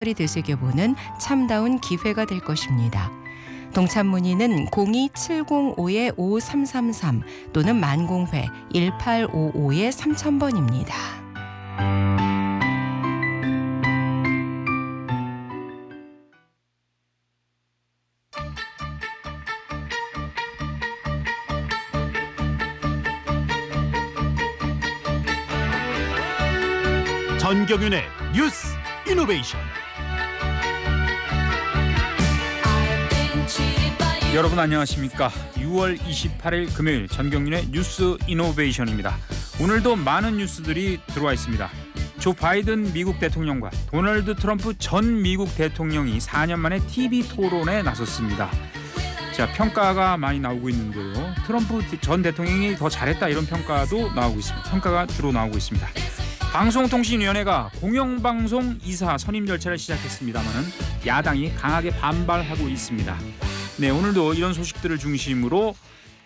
되새겨보는 참다운 기회가 될 것입니다. 동참 문의는 02705-5333 또는 만공회 1855-3000번입니다. 전경윤의 뉴스 이노베이션. 여러분 안녕하십니까? 6월 28일 금요일 전경윤의 뉴스 이노베이션입니다. 오늘도 많은 뉴스들이 들어와 있습니다. 조 바이든 미국 대통령과 도널드 트럼프 전 미국 대통령이 4년 만에 TV 토론에 나섰습니다. 자, 평가가 많이 나오고 있는데요. 트럼프 전 대통령이 더 잘했다 이런 평가도 나오고 있습니다. 평가가 주로 나오고 있습니다. 방송통신위원회가 공영방송 이사 선임 절차를 시작했습니다마는 야당이 강하게 반발하고 있습니다. 네, 오늘도 이런 소식들을 중심으로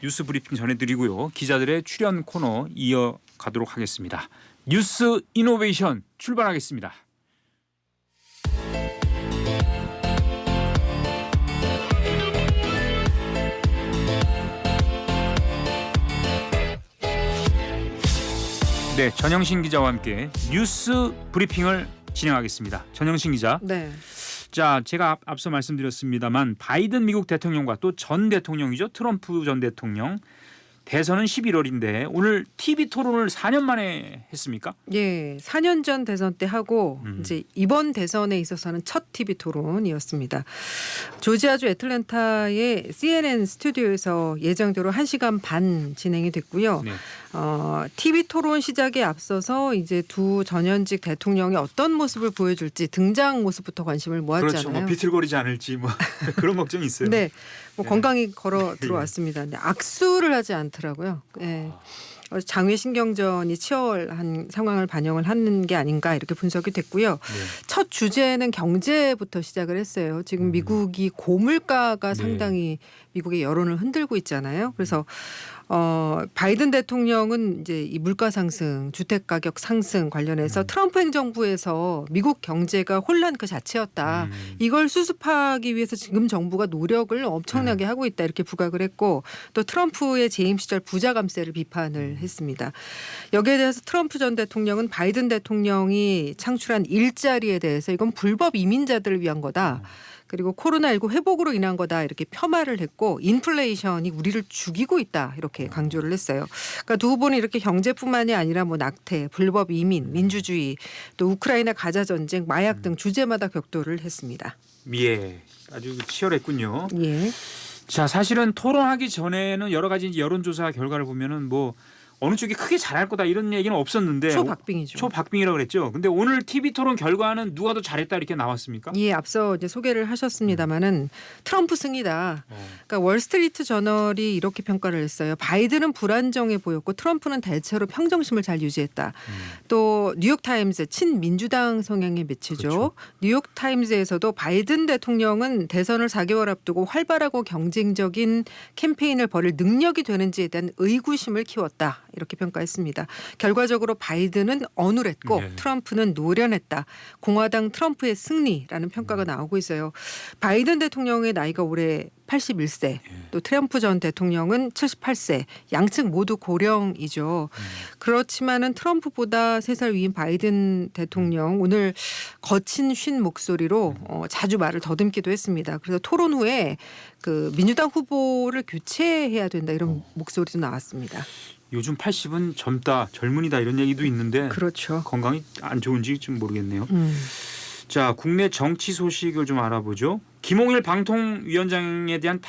뉴스 브리핑 전해드리고요. 기자들의 출연 코너 이어가도록 하겠습니다. 뉴스 이노베이션 출발하겠습니다. 네, 전영신 기자와 함께 뉴스 브리핑을 진행하겠습니다. 전영신 기자. 네. 자, 제가 앞서 말씀드렸습니다만 바이든 미국 대통령과 또 전 대통령이죠. 트럼프 전 대통령. 대선은 11월인데 오늘 TV 토론을 4년 만에 했습니까? 예, 4년 전 대선 때 하고 이제 이번 대선에 있어서는 첫 TV 토론이었습니다. 조지아주 애틀랜타의 CNN 스튜디오에서 예정대로 1시간 반 진행이 됐고요. 네. TV 토론 시작에 앞서서 이제 두 전현직 대통령이 어떤 모습을 보여줄지 등장 모습부터 관심을 모았잖아요. 그렇죠. 뭐 비틀거리지 않을지 뭐 그런 걱정이 있어요. 네, 뭐 네. 건강히 걸어 들어왔습니다. 근데 악수를 하지 않더라고요. 예. 장외 신경전이 치열한 상황을 반영을 하는 게 아닌가 이렇게 분석이 됐고요. 네. 첫 주제는 경제부터 시작을 했어요. 지금 미국이 고물가가 네. 상당히 미국의 여론을 흔들고 있잖아요. 그래서 바이든 대통령은 이제 이 물가 상승, 주택 가격 상승 관련해서 트럼프 행정부에서 미국 경제가 혼란 그 자체였다. 이걸 수습하기 위해서 지금 정부가 노력을 엄청나게 하고 있다 이렇게 부각을 했고 또 트럼프의 재임 시절 부자 감세를 비판을 했습니다. 여기에 대해서 트럼프 전 대통령은 바이든 대통령이 창출한 일자리에 대해서 이건 불법 이민자들을 위한 거다. 그리고 코로나19 회복으로 인한 거다 이렇게 폄하를 했고 인플레이션이 우리를 죽이고 있다 이렇게 강조를 했어요. 그러니까 두 후보는 이렇게 경제뿐만이 아니라 뭐 낙태, 불법 이민, 민주주의, 또 우크라이나 가자 전쟁, 마약 등 주제마다 격돌을 했습니다. 예, 아주 치열했군요. 예. 자, 사실은 토론하기 전에는 여러 가지 여론조사 결과를 보면은 뭐 어느 쪽이 크게 잘할 거다 이런 얘기는 없었는데 초박빙이죠. 초박빙이라고 그랬죠. 근데 오늘 TV 토론 결과는 누가 더 잘했다 이렇게 나왔습니까? 예, 앞서 이제 소개를 하셨습니다마는 트럼프 승이다. 그러니까 월스트리트 저널이 이렇게 평가를 했어요. 바이든은 불안정해 보였고 트럼프는 대체로 평정심을 잘 유지했다. 또 뉴욕타임즈 친민주당 성향의 매체죠. 그렇죠. 뉴욕타임즈에서도 바이든 대통령은 대선을 4개월 앞두고 활발하고 경쟁적인 캠페인을 벌일 능력이 되는지에 대한 의구심을 키웠다. 이렇게 평가했습니다. 결과적으로 바이든은 어눌했고 네. 트럼프는 노련했다. 공화당 트럼프의 승리라는 평가가 나오고 있어요. 바이든 대통령의 나이가 올해 81세, 또 트럼프 전 대통령은 78세, 양측 모두 고령이죠. 그렇지만은 트럼프보다 3살 위인 바이든 대통령 오늘 거친 쉰 목소리로 자주 말을 더듬기도 했습니다. 그래서 토론 후에 그 민주당 후보를 교체해야 된다 이런 목소리도 나왔습니다. 요즘 80은 젊다, 젊은이다 이런 얘기도 있는데 그렇죠. 건강이 안 좋은지 좀 모르겠네요. 자, 국내 정치 소식을 좀 알아보죠. 김홍일 방통위원장에 대한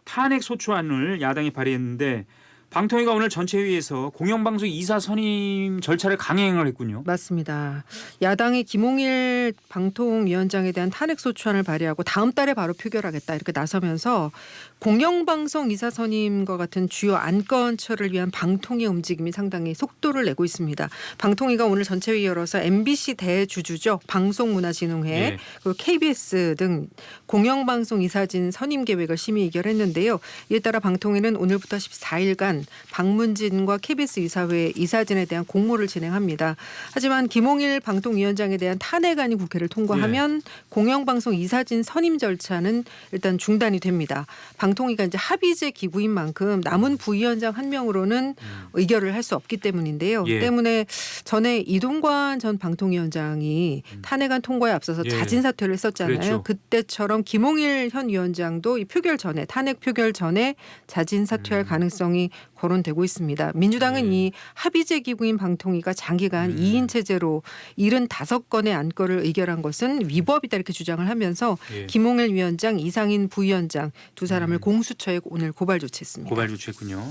탄핵 소추안을 야당이 발의했는데 방통위가 오늘 전체회의에서 공영방송 이사 선임 절차를 강행을 했군요. 맞습니다. 야당이 김홍일 방통위원장에 대한 탄핵소추안을 발의하고 다음 달에 바로 표결하겠다 이렇게 나서면서 공영방송 이사 선임과 같은 주요 안건 처리를 위한 방통위 움직임이 상당히 속도를 내고 있습니다. 방통위가 오늘 전체회의 열어서 MBC 대주주죠. 방송문화진흥회 네. 그리고 KBS 등 공영방송 이사진 선임 계획을 심의 의결했는데요. 이에 따라 방통위는 오늘부터 14일간 박문진과 KBS 이사회 이사진에 대한 공모를 진행합니다. 하지만 김홍일 방통위원장에 대한 탄핵안이 국회를 통과하면 공영방송 이사진 선임 절차는 일단 중단이 됩니다. 방통위가 이제 합의제 기구인 만큼 남은 부위원장 한 명으로는 의결을 할 수 없기 때문인데요. 때문에 전에 이동관 전 방통위원장이 탄핵안 통과에 앞서서 자진 사퇴를 했었잖아요. 그랬죠. 그때처럼 김홍일 현 위원장도 이 표결 전에 탄핵 표결 전에 자진 사퇴할 가능성이 거론되고 있습니다. 민주당은 이 합의제 기구인 방통위가 장기간 2인 체제로 75건의 안건을 의결한 것은 위법이다 이렇게 주장을 하면서 김홍일 위원장, 이상인 부위원장 두 사람을 공수처에 오늘 고발 조치했습니다. 고발 조치했군요.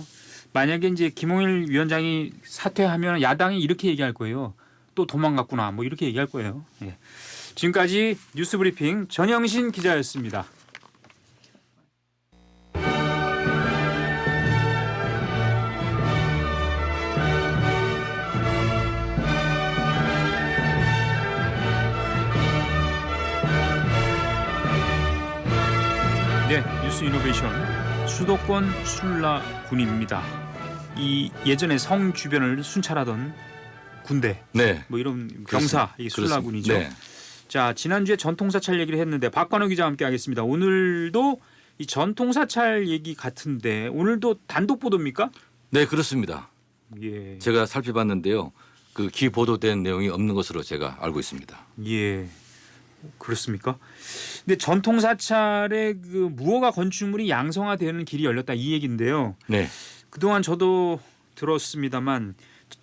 만약에 이제 김홍일 위원장이 사퇴하면 야당이 이렇게 얘기할 거예요. 또 도망갔구나. 뭐 이렇게 얘기할 거예요. 예. 지금까지 뉴스브리핑 전영신 기자였습니다. 네, 뉴스 이노베이션 수도권 술라군입니다. 이 예전에 성 주변을 순찰하던 군대, 네. 뭐 이런 병사, 이 술라군이죠. 네. 자, 지난주에 전통사찰 얘기를 했는데 박관호 기자와 함께하겠습니다. 오늘도 이 전통사찰 얘기 같은데 오늘도 단독 보도입니까? 네, 그렇습니다. 예, 제가 살펴봤는데요. 그 기 보도된 내용이 없는 것으로 제가 알고 있습니다. 예, 그렇습니까? 근데 전통사찰의 그 무허가 건축물이 양성화되는 길이 열렸다 이 얘기인데요. 네. 그동안 저도 들었습니다만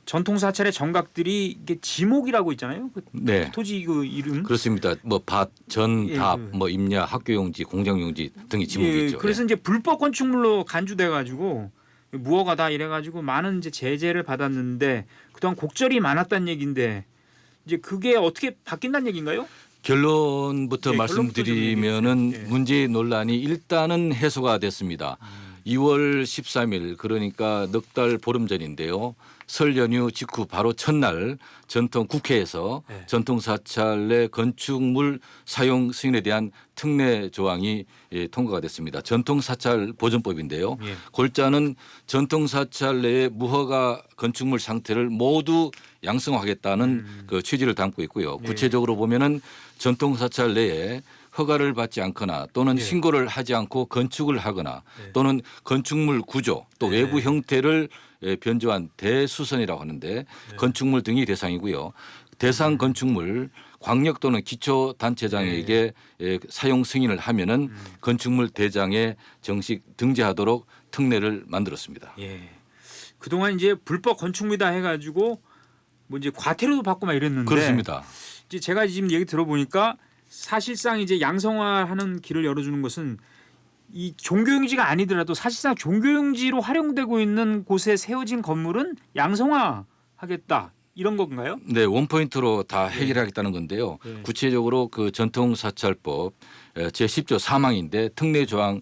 전통사찰의 정각들이 이게 지목이라고 있잖아요. 그 네. 토지 그 이름. 그렇습니다. 뭐 밭, 전, 예, 답, 예. 뭐 임야, 학교용지, 공장용지 등이 지목이 예, 있죠. 그래서 이제 불법 건축물로 간주돼 가지고 무허가다 이래 가지고 많은 이제 제재를 받았는데 그동안 곡절이 많았다는 얘기인데 이제 그게 어떻게 바뀐다는 얘기인가요? 결론부터 예, 말씀드리면은 예. 문제 논란이 일단은 해소가 됐습니다. 2월 13일 그러니까 넉 달 보름 전인데요. 설 연휴 직후 바로 첫날 전통 국회에서 네. 전통사찰 내 건축물 사용 승인에 대한 특례 조항이 통과가 됐습니다. 전통사찰 보존법인데요. 예. 골자는 전통사찰 내의 무허가 건축물 상태를 모두 양성하겠다는 그 취지를 담고 있고요. 네. 구체적으로 보면은 전통사찰 내에 허가를 받지 않거나 또는 네. 신고를 하지 않고 건축을 하거나 네. 또는 건축물 구조 또 네. 외부 형태를 변조한 대수선이라고 하는데 건축물 등이 대상이고요. 대상 건축물 광역 또는 기초단체장에게 사용 승인을 하면은 건축물 대장에 정식 등재하도록 특례를 만들었습니다. 예. 그동안 이제 불법 건축물이다 해가지고 뭐 이제 과태료도 받고 막 이랬는데 그렇습니다. 이제 제가 지금 얘기 들어보니까 사실상 이제 양성화하는 길을 열어주는 것은 이 종교용지가 아니더라도 사실상 종교용지로 활용되고 있는 곳에 세워진 건물은 양성화하겠다 이런 건가요? 네, 원포인트로 다 해결하겠다는 건데요. 네. 구체적으로 그 전통사찰법 제10조 4항인데 특례 조항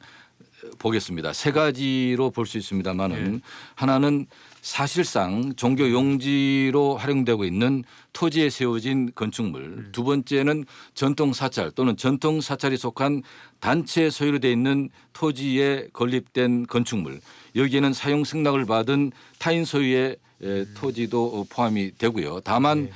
보겠습니다. 세 가지로 볼 수 있습니다만은 네. 하나는 사실상 종교 용지로 활용되고 있는 토지에 세워진 건축물. 두 번째는 전통 사찰 또는 전통 사찰이 속한 단체 소유로 돼 있는 토지에 건립된 건축물. 여기에는 사용 승낙을 받은 타인 소유의 토지도 포함이 되고요. 다만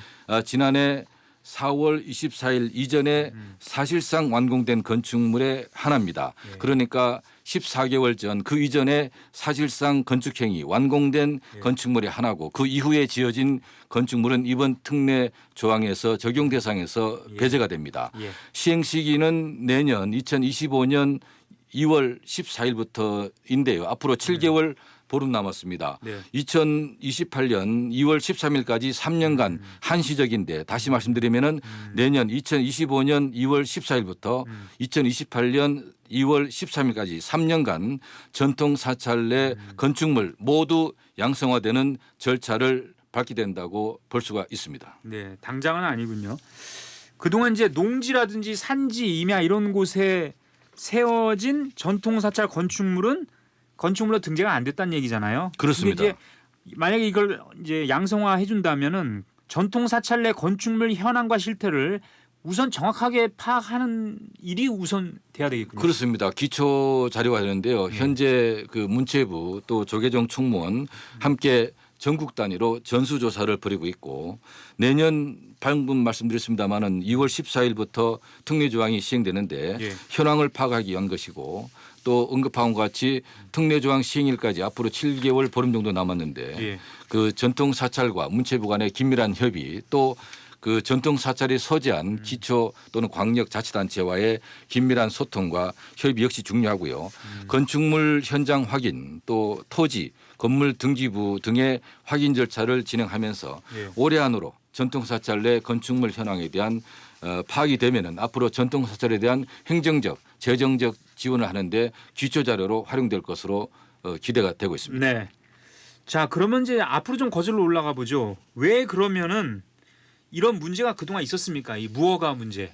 지난해 4월 24일 이전에 사실상 완공된 건축물의 하나입니다. 그러니까 14개월 전 그 이전에 사실상 건축행위 완공된 건축물의 하나고 그 이후에 지어진 건축물은 이번 특례 조항에서 적용 대상에서 배제가 됩니다. 예. 시행 시기는 내년 2025년 2월 14일부터인데요. 앞으로 7개월 보름 남았습니다. 네. 2028년 2월 13일까지 3년간 한시적인데 다시 말씀드리면은 내년 2025년 2월 14일부터 2028년 2월 13일까지 3년간 전통 사찰 내 건축물 모두 양성화되는 절차를 밟게 된다고 볼 수가 있습니다. 네, 당장은 아니군요. 그동안 이제 농지라든지 산지, 임야 이런 곳에 세워진 전통 사찰 건축물은 건축물로 등재가 안 됐다는 얘기잖아요. 그렇습니다. 근데 이제 만약에 이걸 이제 양성화 해준다면은 전통 사찰 내 건축물 현황과 실태를 우선 정확하게 파악하는 일이 우선 돼야 되겠군요. 그렇습니다. 기초 자료가 되는데요. 현재 그 문체부 또 조계종 총무원 함께 전국 단위로 전수조사를 벌이고 있고 내년 방금 말씀드렸습니다마는 2월 14일부터 특례조항이 시행되는데 예. 현황을 파악하기 위한 것이고 또 언급한 것 같이 특례조항 시행일까지 앞으로 7개월 보름 정도 남았는데 예. 그 전통사찰과 문체부 간의 긴밀한 협의 또 그 전통사찰이 소재한 기초 또는 광역자치단체와의 긴밀한 소통과 협의 역시 중요하고요. 건축물 현장 확인 또 토지 건물 등기부 등의 확인 절차를 진행하면서 예. 올해 안으로 전통사찰 내 건축물 현황에 대한 파악이 되면은 앞으로 전통사찰에 대한 행정적 재정적 지원을 하는데 기초 자료로 활용될 것으로 기대가 되고 있습니다. 네. 자, 그러면 이제 앞으로 좀 거슬러 올라가 보죠. 왜 그러면은 이런 문제가 그동안 있었습니까? 이 무허가 문제.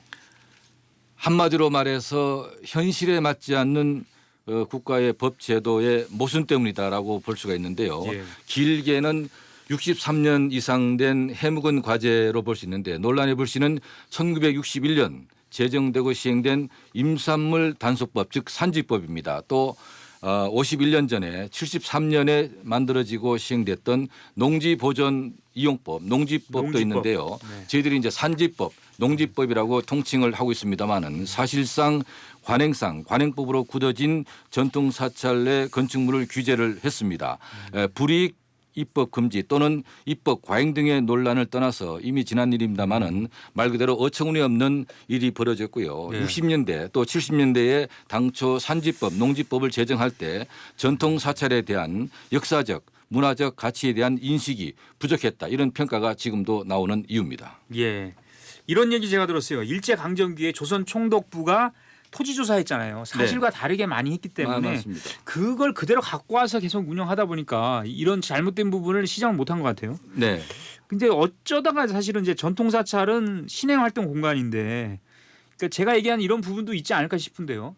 한마디로 말해서 현실에 맞지 않는 국가의 법 제도의 모순 때문이다라고 볼 수가 있는데요. 예. 길게는 63년 이상 된 해묵은 과제로 볼 수 있는데 논란의 불씨는 1961년 제정되고 시행된 임산물 단속법 즉 산지법입니다. 또 51년 전에 73년에 만들어지고 시행됐던 농지보존 이용법, 농지법도 농지법. 있는데요. 네. 저희들이 이제 산지법, 농지법이라고 통칭을 하고 있습니다만은 사실상 관행법으로 굳어진 전통사찰 내 건축물을 규제를 했습니다. 불이익 입법 금지 또는 입법 과잉 등의 논란을 떠나서 이미 지난 일입니다마는 말 그대로 어처구니 없는 일이 벌어졌고요. 네. 60년대 또 70년대에 당초 산지법, 농지법을 제정할 때 전통 사찰에 대한 역사적, 문화적 가치에 대한 인식이 부족했다. 이런 평가가 지금도 나오는 이유입니다. 예. 이런 얘기 제가 들었어요. 일제 강점기에 조선 총독부가 토지 조사했잖아요. 사실과 다르게 많이 했기 때문에 맞습니다. 그걸 그대로 갖고 와서 계속 운영하다 보니까 이런 잘못된 부분을 시정을 못한 것 같아요. 네. 근데 어쩌다가 사실은 이제 전통사찰은 신행 활동 공간인데 그러니까 제가 얘기한 이런 부분도 있지 않을까 싶은데요.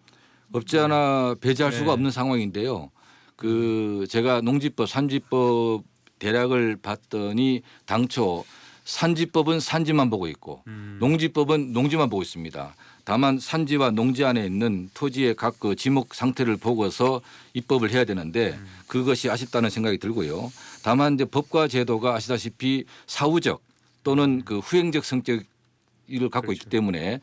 없지 않아 배제할 네. 수가 없는 상황인데요. 그 제가 농지법, 산지법 대략을 봤더니 당초 산지법은 산지만 보고 있고 농지법은 농지만 보고 있습니다. 다만 산지와 농지 안에 있는 토지의 각 그 지목 상태를 보고서 입법을 해야 되는데 그것이 아쉽다는 생각이 들고요. 다만 이제 법과 제도가 아시다시피 사후적 또는 그 후행적 성격 을 갖고 있기 때문에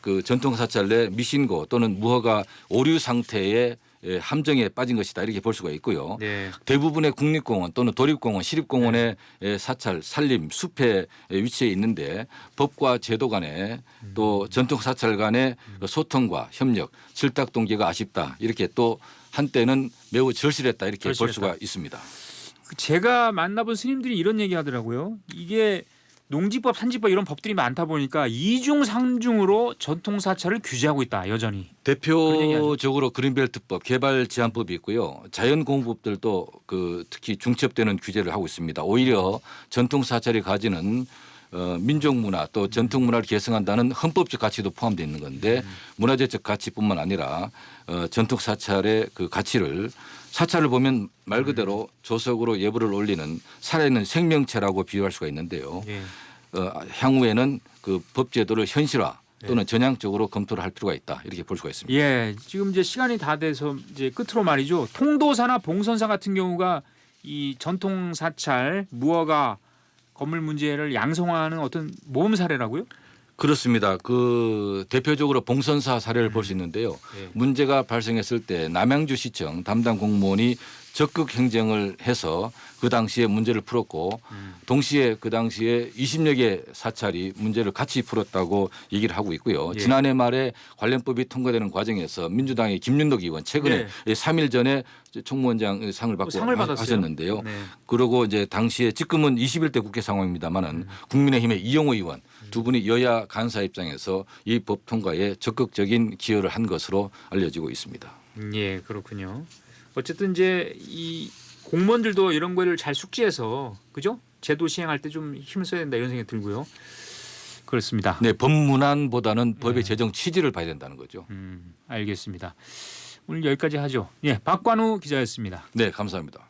그 전통사찰 내 미신고 또는 무허가 오류 상태의 함정에 빠진 것이다 이렇게 볼 수가 있고요. 네. 대부분의 국립공원 또는 도립공원, 시립공원의 사찰, 산림, 숲에 위치해 있는데 법과 제도 간에 또 전통사찰 간의 소통과 협력, 질탁동기가 아쉽다 이렇게 또 한때는 매우 절실했다 이렇게 볼 수가 있습니다. 제가 만나본 스님들이 이런 얘기하더라고요. 이게 농지법, 산지법 이런 법들이 많다 보니까 이중 삼중으로 전통사찰을 규제하고 있다 여전히. 대표적으로 그린벨트법, 개발제한법이 있고요. 자연공업법들도 그 특히 중첩되는 규제를 하고 있습니다. 오히려 전통사찰이 가지는 민족문화 또 전통문화를 계승한다는 헌법적 가치도 포함되어 있는 건데 문화재적 가치뿐만 아니라 전통사찰의 그 가치를 사찰을 보면 말 그대로 조석으로 예불을 올리는 살아있는 생명체라고 비유할 수가 있는데요. 예. 향후에는 그 법제도를 현실화 또는 전향적으로 검토를 할 필요가 있다 이렇게 볼 수가 있습니다. 예, 지금 이제 시간이 다 돼서 이제 끝으로 말이죠. 통도사나 봉선사 같은 경우가 이 전통 사찰 무허가 건물 문제를 양성화하는 어떤 모범 사례라고요? 그렇습니다. 그 대표적으로 봉선사 사례를 볼 수 있는데요. 예. 문제가 발생했을 때 남양주시청 담당 공무원이 적극 행정을 해서 그 당시에 문제를 풀었고 동시에 그 당시에 20여 개 사찰이 문제를 같이 풀었다고 얘기를 하고 있고요. 예. 지난해 말에 관련법이 통과되는 과정에서 민주당의 김윤덕 의원 최근에 3일 전에 총무원장 상을 받고 상을 받았어요. 하셨는데요. 네. 그리고 이제 당시에 지금은 21대 국회 상황입니다만은 국민의힘의 이용호 의원 두 분이 여야 간사 입장에서 이 법 통과에 적극적인 기여를 한 것으로 알려지고 있습니다. 예, 그렇군요. 어쨌든 이제 이 공무원들도 이런 거를 잘 숙지해서 그죠? 제도 시행할 때 좀 힘을 써야 된다 이런 생각이 들고요. 그렇습니다. 네, 법문안보다는 법의 제정 취지를 봐야 된다는 거죠. 알겠습니다. 오늘 여기까지 하죠. 예, 박관우 기자였습니다. 네, 감사합니다.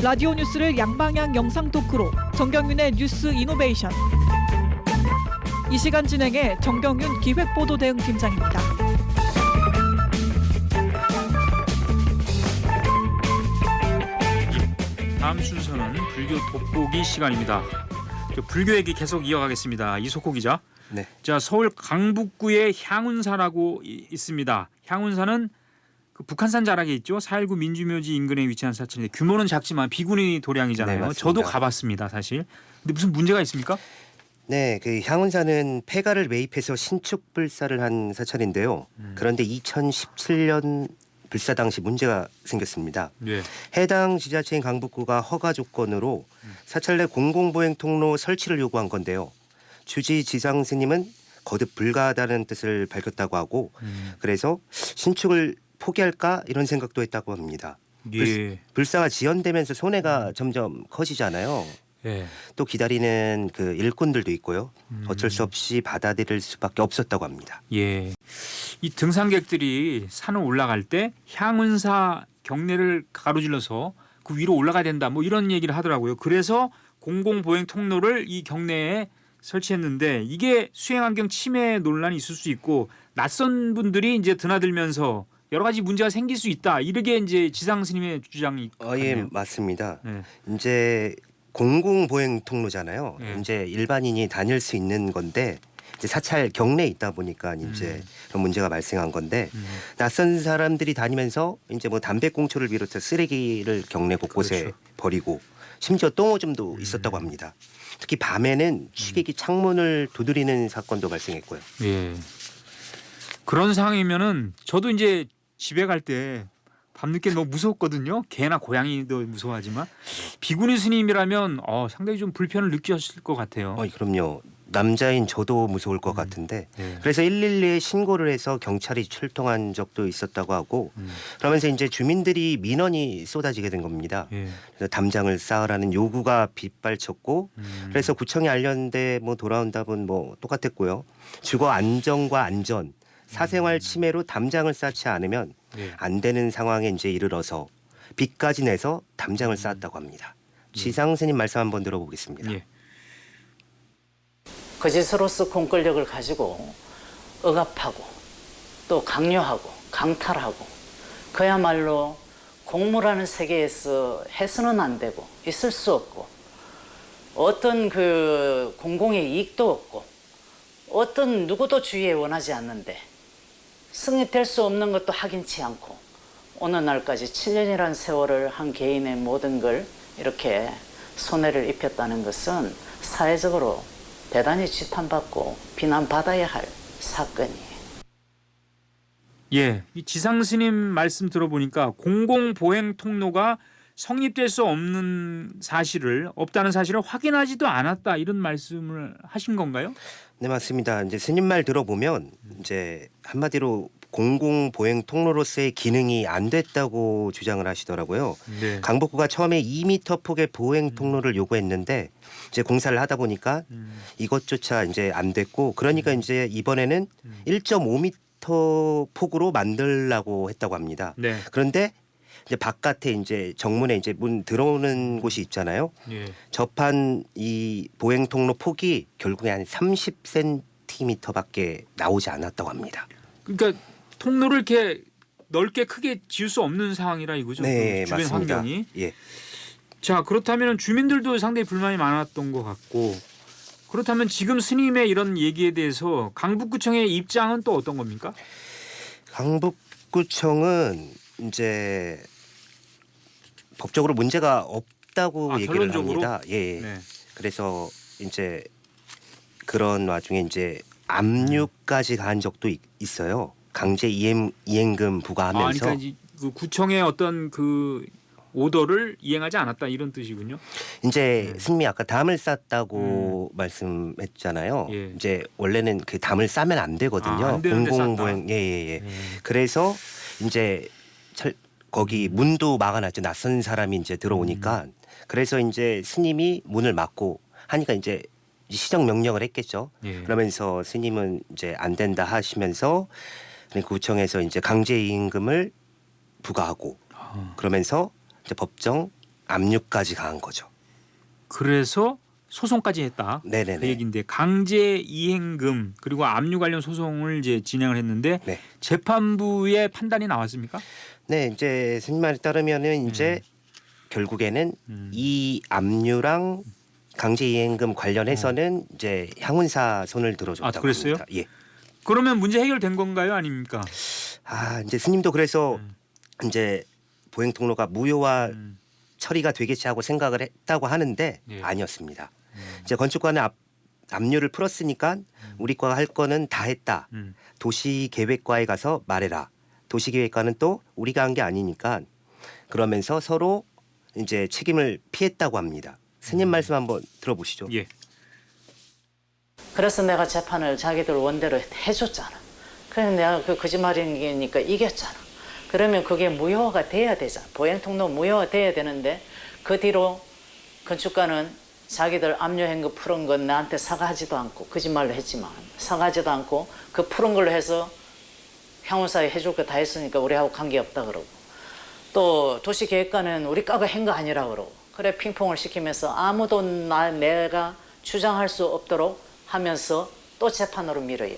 라디오 뉴스를 양방향 영상 토크로 정경윤의 뉴스 이노베이션. 이 시간 진행의 정경윤 기획보도대응팀장입니다. 다음 순서는 불교 돋보기 시간입니다. 불교 얘기 계속 이어가겠습니다. 이석호 기자. 네. 자, 서울 강북구에 향운사라고 있습니다. 향운사는 그 북한산 자락에 있죠. 4.19 민주묘지 인근에 위치한 사찰인데 규모는 작지만 비구니 도량이잖아요. 네, 맞습니다. 저도 가봤습니다, 사실. 근데 무슨 문제가 있습니까? 네, 그 향운사는 폐가를 매입해서 신축 불사를 한 사찰인데요. 그런데 2017년 불사 당시 문제가 생겼습니다. 네. 해당 지자체인 강북구가 허가 조건으로 사찰 내 공공보행 통로 설치를 요구한 건데요. 주지 지상 스님은 거듭 불가하다는 뜻을 밝혔다고 하고 그래서 신축을 포기할까 이런 생각도 했다고 합니다. 예. 불사가 지연되면서 손해가 점점 커지잖아요. 예. 또 기다리는 그 일꾼들도 있고요. 어쩔 수 없이 받아들일 수밖에 없었다고 합니다. 예. 이 등산객들이 산을 올라갈 때 향운사 경내를 가로질러서 그 위로 올라가야 된다. 뭐 이런 얘기를 하더라고요. 그래서 공공보행 통로를 이 경내에 설치했는데 이게 수행환경 침해 논란이 있을 수 있고 낯선 분들이 이제 드나들면서 여러 가지 문제가 생길 수 있다. 이렇게 이제 지상 스님의 주장이 예, 같네요. 맞습니다. 네. 이제 공공보행 통로잖아요. 네. 이제 일반인이 다닐 수 있는 건데 이제 사찰 경내에 있다 보니까 이제 그런 문제가 발생한 건데 낯선 사람들이 다니면서 이제 뭐 담배꽁초를 비롯해 쓰레기를 경내 곳곳에 그렇죠. 버리고 심지어 똥오줌도 있었다고 합니다. 특히 밤에는 취객이 창문을 두드리는 사건도 발생했고요. 예. 그런 상황이면은 저도 이제 집에 갈 때 밤늦게 너무 무서웠거든요. 개나 고양이도 무서워하지만 비구니 스님이라면 상당히 좀 불편을 느끼셨을 것 같아요. 그럼요. 남자인 저도 무서울 것 같은데 네. 그래서 112에 신고를 해서 경찰이 출동한 적도 있었다고 하고 그러면서 이제 주민들이 민원이 쏟아지게 된 겁니다. 예. 그래서 담장을 쌓으라는 요구가 빗발쳤고 그래서 구청에 알렸는데 뭐 돌아온 답은 뭐 똑같았고요. 주거 안정과 안전, 사생활 침해로 담장을 쌓지 않으면 예. 안 되는 상황에 이제 이르러서 빚까지 내서 담장을 쌓았다고 합니다. 지상 스님 말씀 한번 들어보겠습니다. 예. 거짓으로서 공권력을 가지고 억압하고 또 강요하고 강탈하고 그야말로 공무라는 세계에서 해서는 안 되고 있을 수 없고 어떤 그 공공의 이익도 없고 어떤 누구도 주위에 원하지 않는데 승리될 수 없는 것도 확인치 않고 어느 날까지 7년이라는 세월을 한 개인의 모든 걸 이렇게 손해를 입혔다는 것은 사회적으로 대단히 지탄받고 비난받아야 할 사건이에요. 예, 이 지상 스님 말씀 들어보니까 공공보행 통로가 성립될 수 없다는 사실을 확인하지도 않았다 이런 말씀을 하신 건가요? 네, 맞습니다. 이제 스님 말 들어보면 이제 한마디로 공공보행 통로로서의 기능이 안 됐다고 주장을 하시더라고요. 네. 강북구가 처음에 2m 폭의 보행 통로를 요구했는데 이제 공사를 하다 보니까 이것조차 이제 안 됐고 그러니까 이제 이번에는 1.5m 폭으로 만들라고 했다고 합니다. 네. 그런데 이제 바깥에 이제 정문에 이제 문 들어오는 곳이 있잖아요. 예. 접한 이 보행 통로 폭이 결국에 한 30cm밖에 나오지 않았다고 합니다. 그러니까 통로를 이렇게 넓게 크게 지을 수 없는 상황이라 이거죠. 네, 그 주변 맞습니다. 환경이. 예. 자, 그렇다면 주민들도 상당히 불만이 많았던 것 같고 그렇다면 지금 스님의 이런 얘기에 대해서 강북구청의 입장은 또 어떤 겁니까? 강북구청은 이제 법적으로 문제가 없다고 얘기를 결론적으로? 합니다. 예. 네. 그래서 이제 그런 와중에 이제 압류까지 간 적도 있어요. 강제 이행금 부과하면서. 그러니까 그 구청의 어떤 그 오더를 이행하지 않았다 이런 뜻이군요. 이제 네. 스님이 아까 담을 쌓았다고 말씀했잖아요. 예. 이제 원래는 그 담을 싸면 안 되거든요. 안 되는데 공공보행 그래서 이제 거기 문도 막아놨죠. 낯선 사람이 이제 들어오니까 그래서 이제 스님이 문을 막고 하니까 이제 시정 명령을 했겠죠. 예. 그러면서 스님은 이제 안 된다 하시면서 구청에서 이제 강제 이행금을 부과하고 그러면서 이제 법정 압류까지 가한 거죠. 그래서 소송까지 했다. 네네네. 그 얘기인데 강제 이행금 그리고 압류 관련 소송을 이제 진행을 했는데 네. 재판부의 판단이 나왔습니까? 네, 이제 스님 말에 따르면은 이제 결국에는 이 압류랑 강제 이행금 관련해서는 이제 향운사 손을 들어줬다고 그랬어요? 합니다. 예. 그러면 문제 해결된 건가요, 아닙니까? 이제 스님도 그래서 이제 보행 통로가 무효화 음. 처리가 되겠지 하고 생각을 했다고 하는데 예. 아니었습니다. 이제 건축과는 압류를 풀었으니까 우리 과가 할 거는 다 했다. 음. 도시계획과에 가서 말해라. 도시계획과는 또 우리가 한 게 아니니까 그러면서 서로 이제 책임을 피했다고 합니다. 스님 말씀 한번 들어보시죠. 예. 그래서 내가 재판을 자기들 원대로 해줬잖아. 그래서 내가 그 거짓말이니까 이겼잖아. 그러면 그게 무효화가 돼야 되잖아. 보행통로 무효화 돼야 되는데 그 뒤로 건축가는 자기들 압류행금 푸른 건 나한테 사과하지도 않고 거짓말로 했지만 사과하지도 않고 그 푸른 걸로 해서 향후사에 해줄 거 다 했으니까 우리하고 관계없다 그러고 또 도시계획과는 우리 과가 한 거 아니라 그러고 그래 핑퐁을 시키면서 아무도 내가 주장할 수 없도록 하면서 또 재판으로 밀어요.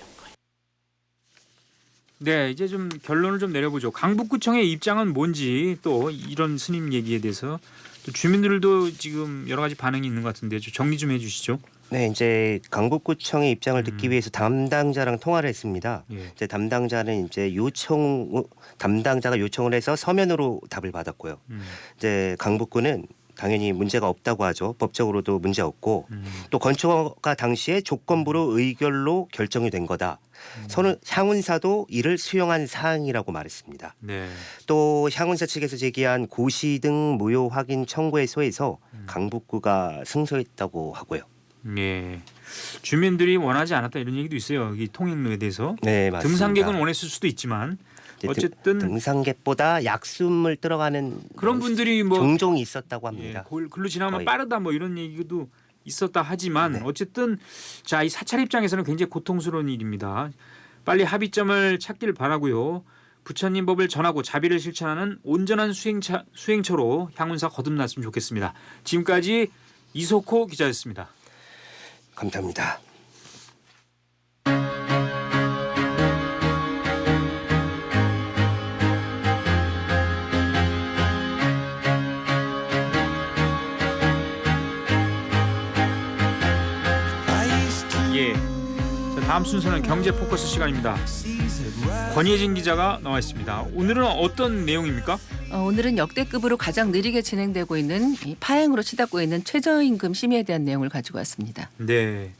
네, 이제 좀 결론을 좀 내려보죠. 강북구청의 입장은 뭔지 또 이런 스님 얘기에 대해서 또 주민들도 지금 여러 가지 반응이 있는 것 같은데 좀 정리 좀 해주시죠. 네, 이제 강북구청의 입장을 듣기 위해서 담당자랑 통화를 했습니다. 예. 이제 담당자는 이제 담당자가 요청을 해서 서면으로 답을 받았고요. 이제 강북구는 당연히 문제가 없다고 하죠. 법적으로도 문제 없고 또 건축허가 당시에 조건부로 의결로 결정이 된 거다. 향운사도 이를 수용한 사항이라고 말했습니다. 네. 또 향운사 측에서 제기한 고시 등 무효 확인 청구에서에서 강북구가 승소했다고 하고요. 예. 주민들이 원하지 않았다 이런 얘기도 있어요. 이 통행로에 대해서. 네, 맞습니다. 등산객은 원했을 수도 있지만 어쨌든 등산객보다 약숨을 들어가는 그런 분들이 뭐 종종 있었다고 예, 합니다. 글로 지나면 거의. 빠르다 뭐 이런 얘기도 있었다 하지만 어쨌든 자, 이 사찰 입장에서는 굉장히 고통스러운 일입니다. 빨리 합의점을 찾길 바라고요. 부처님 법을 전하고 자비를 실천하는 온전한 수행처로 향운사 거듭났으면 좋겠습니다. 지금까지 이석호 기자였습니다. 감사합니다. 예. 자, 다음 순서는 경제 포커스 시간입니다. 권예진 기자가 나와 있습니다. 오늘은 어떤 내용입니까? 오늘은 역대급으로 가장 느리게 진행되고 있는 이 파행으로 치닫고 있는 최저임금 심의에 대한 내용을 가지고 왔습니다. 네.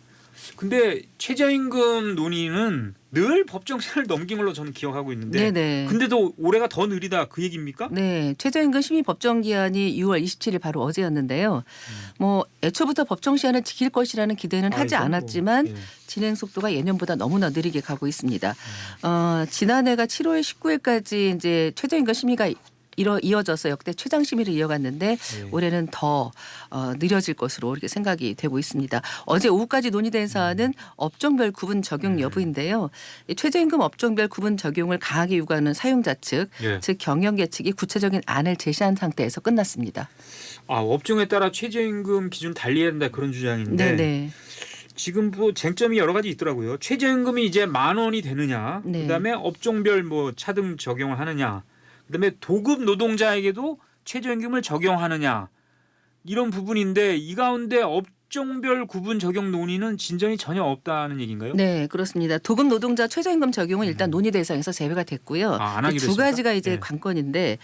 근데 최저임금 논의는 늘 법정시한을 넘긴 걸로 저는 기억하고 있는데 네네. 근데도 올해가 더 느리다 그 얘기입니까? 네, 최저임금 심의 법정 기한이 6월 27일 바로 어제였는데요. 뭐 애초부터 법정 시한을 지킬 것이라는 기대는 하지 이건 뭐, 않았지만 예. 진행 속도가 예년보다 너무나 느리게 가고 있습니다. 지난해가 7월 19일까지 이제 최저임금 심의가 이어져서 역대 최장 심의를 이어갔는데 예. 올해는 더 느려질 것으로 이렇게 생각이 되고 있습니다. 어제 오후까지 논의된 사안은 업종별 구분 적용 여부인데요. 이 최저임금 업종별 구분 적용을 강하게 요구하는 사용자 측, 예. 즉 경영계 측이 구체적인 안을 제시한 상태에서 끝났습니다. 업종에 따라 최저임금 기준 달리해야 된다 그런 주장인데 네네. 지금 뭐 쟁점이 여러 가지 있더라고요. 최저임금이 이제 10,000원이 되느냐, 네. 그다음에 업종별 뭐 차등 적용을 하느냐, 그다음에 도급 노동자에게도 최저임금을 적용하느냐 이런 부분인데 이 가운데 업종별 구분 적용 논의는 진전이 전혀 없다는 얘기인가요? 네, 그렇습니다. 도급 노동자 최저임금 적용은 일단 논의 대상에서 제외가 됐고요. 안 하기로 두 했습니까? 가지가 이제 네. 관건인데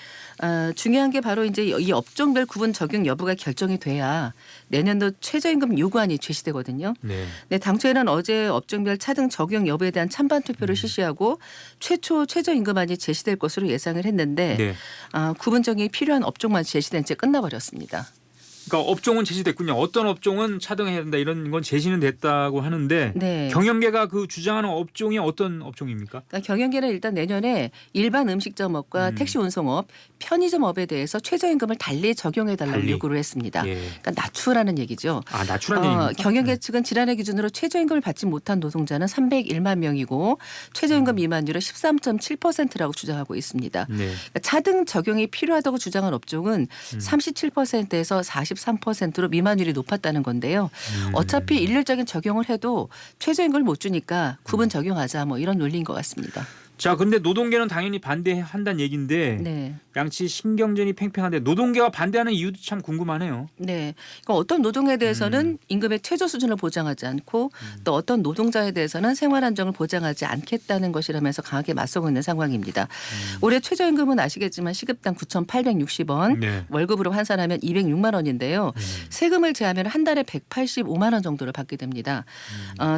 중요한 게 바로 이제 이 업종별 구분 적용 여부가 결정이 돼야 내년도 최저임금 요구안이 제시되거든요. 네. 네, 당초에는 어제 업종별 차등 적용 여부에 대한 찬반 투표를 실시하고 최초 최저임금안이 제시될 것으로 예상을 했는데 네. 구분 적용이 필요한 업종만 제시된 채 끝나버렸습니다. 그러니까 업종은 제시됐군요. 어떤 업종은 차등해야 된다 이런 건 제시는 됐다고 하는데 네. 경영계가 그 주장하는 업종이 어떤 업종입니까? 그러니까 경영계는 일단 내년에 일반 음식점업과 택시 운송업, 편의점업에 대해서 최저임금을 달리 적용해달라고 달리. 요구를 했습니다. 예. 그러니까 낮추라는 얘기죠. 아, 낮추라는 얘기입니까? 경영계 측은 지난해 기준으로 최저임금을 받지 못한 노동자는 301만 명이고 최저임금 미만율은 13.7%라고 주장하고 있습니다. 네. 그러니까 차등 적용이 필요하다고 주장한 업종은 37%에서 43%로 미만율이 높았다는 건데요. 어차피 일률적인 적용을 해도 최저임금을 못 주니까 구분 적용하자 뭐 이런 논리인 것 같습니다. 자, 근데 노동계는 당연히 반대한다는 얘기인데 네. 양치 신경전이 팽팽한데 노동계가 반대하는 이유도 참 궁금하네요. 네. 그러니까 어떤 노동에 대해서는 임금의 최저 수준을 보장하지 않고 또 어떤 노동자에 대해서는 생활 안정을 보장하지 않겠다는 것이라면서 강하게 맞서고 있는 상황입니다. 올해 최저임금은 아시겠지만 시급당 9,860원, 네. 월급으로 환산하면 206만 원인데요. 세금을 제하면 한 달에 185만 원 정도를 받게 됩니다.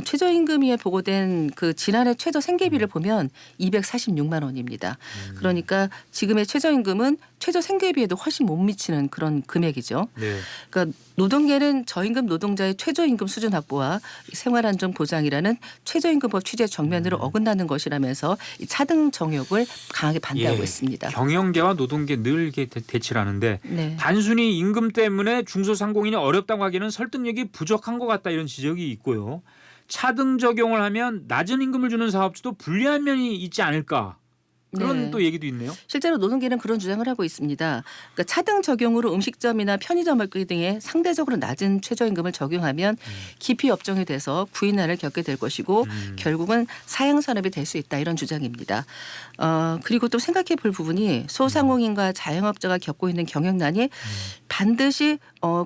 최저임금위에 보고된 그 지난해 최저 생계비를 보면 246만 원입니다. 그러니까 지금의 최저임금은 최저 생계비에도 훨씬 못 미치는 그런 금액이죠. 네. 그러니까 노동계는 저임금 노동자의 최저임금 수준 확보와 생활안정 보장이라는 최저임금법 취지의 정면으로 어긋나는 것이라면서 이 차등 정역을 강하게 반대하고 예. 있습니다. 경영계와 노동계 늘 이렇게 대치를 하는데 네. 단순히 임금 때문에 중소상공인이 어렵다고 하기에는 설득력이 부족한 것 같다 이런 지적이 있고요. 차등 적용을 하면 낮은 임금을 주는 사업주도 불리한 면이 있지 않을까. 그런 네. 또 얘기도 있네요. 실제로 노동계는 그런 주장을 하고 있습니다. 그러니까 차등 적용으로 음식점이나 편의점 등에 상대적으로 낮은 최저임금을 적용하면 기피 업종이 돼서 구인난을 겪게 될 것이고 결국은 사양산업이 될 수 있다 이런 주장입니다. 그리고 또 생각해 볼 부분이 소상공인과 자영업자가 겪고 있는 경영난이 반드시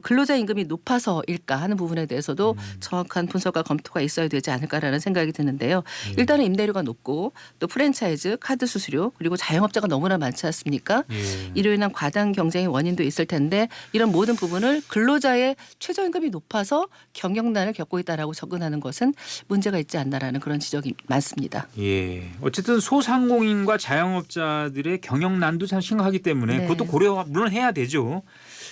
근로자 임금이 높아서일까 하는 부분에 대해서도 정확한 분석과 검토가 있어야 되지 않을까라는 생각이 드는데요. 일단은 임대료가 높고 또 프랜차이즈, 카드 수수료 그리고 자영업자가 너무나 많지 않습니까? 예. 이로 인한 과당 경쟁의 원인도 있을 텐데 이런 모든 부분을 근로자의 최저임금이 높아서 경영난을 겪고 있다라고 접근하는 것은 문제가 있지 않나라는 그런 지적이 많습니다. 예. 어쨌든 소상공인과 자영업자들의 경영난도 참 심각하기 때문에 네. 그것도 고려 물론 해야 되죠.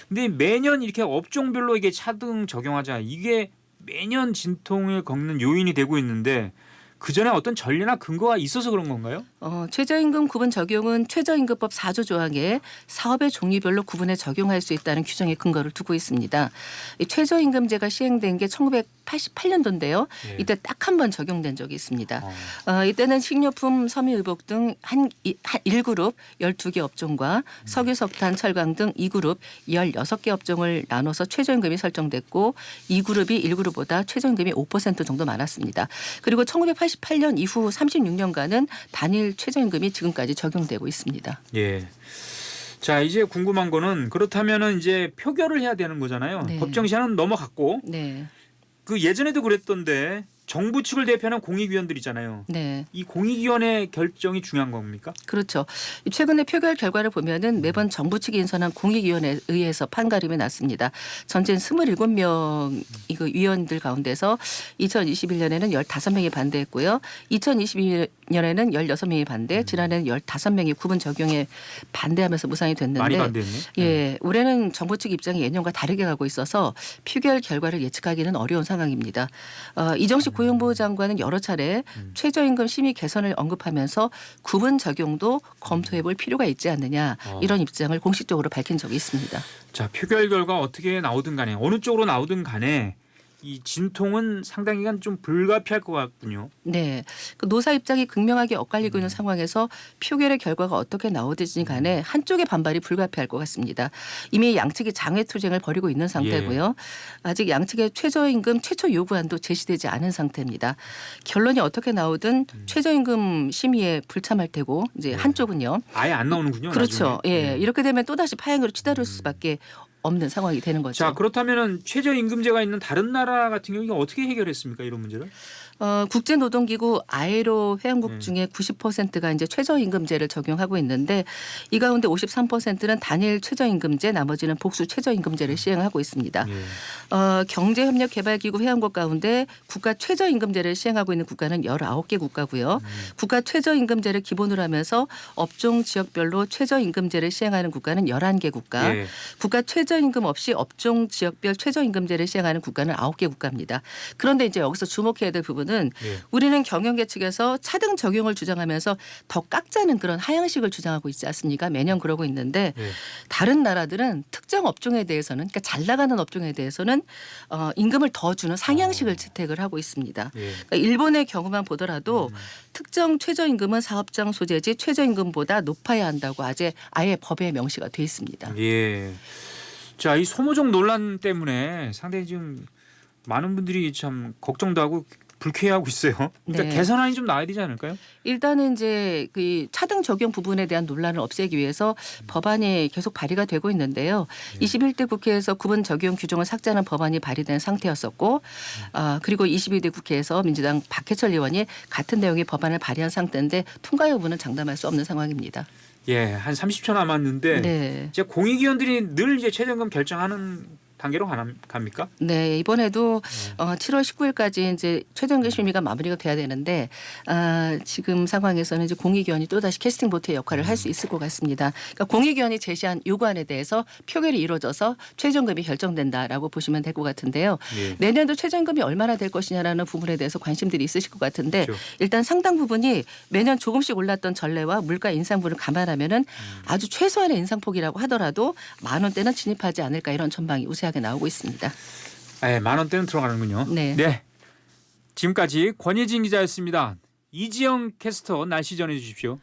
근데 매년 이렇게 업종별로 이게 차등 적용하자 이게 매년 진통을 겪는 요인이 되고 있는데 그 전에 어떤 전례나 근거가 있어서 그런 건가요? 최저임금 구분 적용은 최저임금법 4조 조항에 사업의 종류별로 구분해 적용할 수 있다는 규정에 근거를 두고 있습니다. 이 최저임금제가 시행된 게 1988년도인데요. 예. 이때 딱 한 번 적용된 적이 있습니다. 이때는 식료품, 섬유의복 등 한 1그룹 12개 업종과 석유, 석탄, 철강 등 2그룹 16개 업종을 나눠서 최저임금이 설정됐고 2그룹이 1그룹보다 최저임금이 5% 정도 많았습니다. 그리고 1988년 이후 36년간은 단일 최저임금이 지금까지 적용되고 있습니다. 예. 자, 이제 궁금한 거는 그렇다면은 이제 표결을 해야 되는 거잖아요. 네. 법정 시한은 넘어갔고 네. 그 예전에도 그랬던데 정부 측을 대표하는 공익위원들 있잖아요. 네. 이 공익위원회 결정이 중요한 겁니까? 그렇죠. 최근에 표결 결과를 보면은 매번 정부 측이 인선한 공익위원회에 의해서 판가름이 났습니다. 전체는 27명 그 위원들 가운데서 2021년에는 15명이 반대했고요. 2022년에는 16명이 반대, 지난해는 15명이 구분 적용에 반대하면서 무산이 됐는데 많이 반대했네. 예, 올해는 정부 측 입장이 예년과 다르게 가고 있어서 표결 결과를 예측하기는 어려운 상황입니다. 이정식 고용보호 장관은 여러 차례 최저임금 심의 개선을 언급하면서 구분 적용도 검토해 볼 필요가 있지 않느냐 이런 입장을 공식적으로 밝힌 적이 있습니다. 자, 표결 결과 어떻게 나오든 간에 어느 쪽으로 나오든 간에 이 진통은 상당히 좀 불가피할 것 같군요. 네. 그 노사 입장이 극명하게 엇갈리고 있는 상황에서 표결의 결과가 어떻게 나오든지 간에 한쪽의 반발이 불가피할 것 같습니다. 이미 양측이 장외투쟁을 벌이고 있는 상태고요. 아직 양측의 최저임금 최초 요구안도 제시되지 않은 상태입니다. 결론이 어떻게 나오든 최저임금 심의에 불참할 테고 이제 한쪽은요. 아예 안 나오는군요. 그렇죠. 나중에. 예. 이렇게 되면 또다시 파행으로 치달을 수밖에 없는 상황이 되는 거죠. 자, 그렇다면은 최저임금제가 있는 다른 나라 같은 경우 이거 어떻게 해결했습니까? 이런 문제를? 국제노동기구 ILO 회원국 중에 90%가 이제 최저임금제를 적용하고 있는데 이 가운데 53%는 단일 최저임금제, 나머지는 복수 최저임금제를 시행하고 있습니다. 경제협력개발기구 회원국 가운데 국가 최저임금제를 시행하고 있는 국가는 19개 국가고요. 국가 최저임금제를 기본으로 하면서 업종 지역별로 최저임금제를 시행하는 국가는 11개 국가. 예. 국가 최저 최저임금 없이 업종 지역별 최저임금제를 시행하는 국가는 9개 국가입니다. 그런데 이제 여기서 주목해야 될 부분은 예. 우리는 경영계 측에서 차등 적용을 주장하면서 더 깎자는 그런 하향식을 주장하고 있지 않습니까? 매년 그러고 있는데 예. 다른 나라들은 특정 업종에 대해서는 그러니까 잘 나가는 업종에 대해서는 임금을 더 주는 상향식을 채택을 하고 있습니다. 예. 그러니까 일본의 경우만 보더라도 특정 최저임금은 사업장 소재지 최저임금보다 높아야 한다고 아예 법에 명시가 돼 있습니다. 예. 자, 이 소모종 논란 때문에 상당히 지금 많은 분들이 참 걱정도 하고 불쾌해하고 있어요. 그러니까 네. 개선안이 좀 나와야 되지 않을까요? 일단은 이제 그 차등 적용 부분에 대한 논란을 없애기 위해서 법안이 계속 발의가 되고 있는데요. 21대 국회에서 구분 적용 규정을 삭제하는 법안이 발의된 상태였었고, 그리고 22대 국회에서 민주당 박해철 의원이 같은 내용의 법안을 발의한 상태인데 통과 여부는 장담할 수 없는 상황입니다. 예, 한 30초 남았는데 네. 이제 공익위원들이 늘 이제 최저임금 결정하는 단계로 갑니까? 네, 이번에도 7월 19일까지 이제 최저임금 심의가 마무리가 돼야 되는데 지금 상황에서는 이제 공익위원이 또 다시 캐스팅 보트의 역할을 할 수 있을 것 같습니다. 그러니까 공익위원이 제시한 요구안에 대해서 표결이 이루어져서 최저임금이 결정된다라고 보시면 될 것 같은데요. 예. 내년도 최저임금이 얼마나 될 것이냐라는 부분에 대해서 관심들이 있으실 것 같은데 그렇죠. 일단 상당 부분이 매년 조금씩 올랐던 전례와 물가 인상분을 감안하면은 아주 최소한의 인상폭이라고 하더라도 10,000원대는 진입하지 않을까 이런 전망이 우세하게 나오고 있습니다. 예, 10,000원대는 들어가는군요. 네. 지금까지 권예진 기자였습니다. 이지영 캐스터 날씨 전해 주십시오.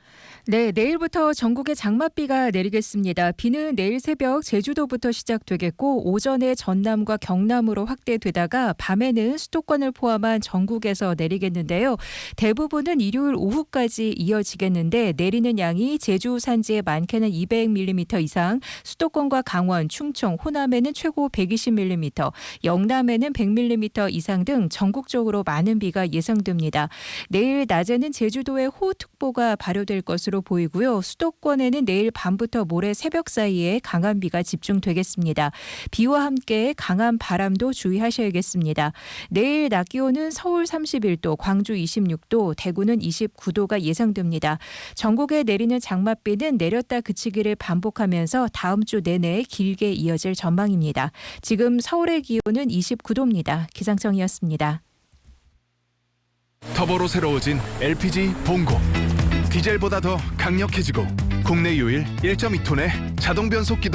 네, 내일부터 전국에 장맛비가 내리겠습니다. 비는 내일 새벽 제주도부터 시작되겠고 오전에 전남과 경남으로 확대되다가 밤에는 수도권을 포함한 전국에서 내리겠는데요. 대부분은 일요일 오후까지 이어지겠는데 내리는 양이 제주 산지에 많게는 200mm 이상, 수도권과 강원, 충청, 호남에는 최고 120mm, 영남에는 100mm 이상 등 전국적으로 많은 비가 예상됩니다. 내일 낮에는 제주도에 호우특보가 발효될 것으로 보이고요. 수도권에는 내일 밤부터 모레 새벽 사이에 강한 비가 집중되겠습니다. 비와 함께 강한 바람도 주의하셔야겠습니다. 내일 낮 기온은 서울 31도, 광주 26도, 대구는 29도가 예상됩니다. 전국에 내리는 장맛비는 내렸다 그치기를 반복하면서 다음 주 내내 길게 이어질 전망입니다. 지금 서울의 기온은 29도입니다. 기상청이었습니다. 터보로 새로워진 LPG 봉고. 디젤보다 더 강력해지고 국내 유일 1.2톤의 자동 변속기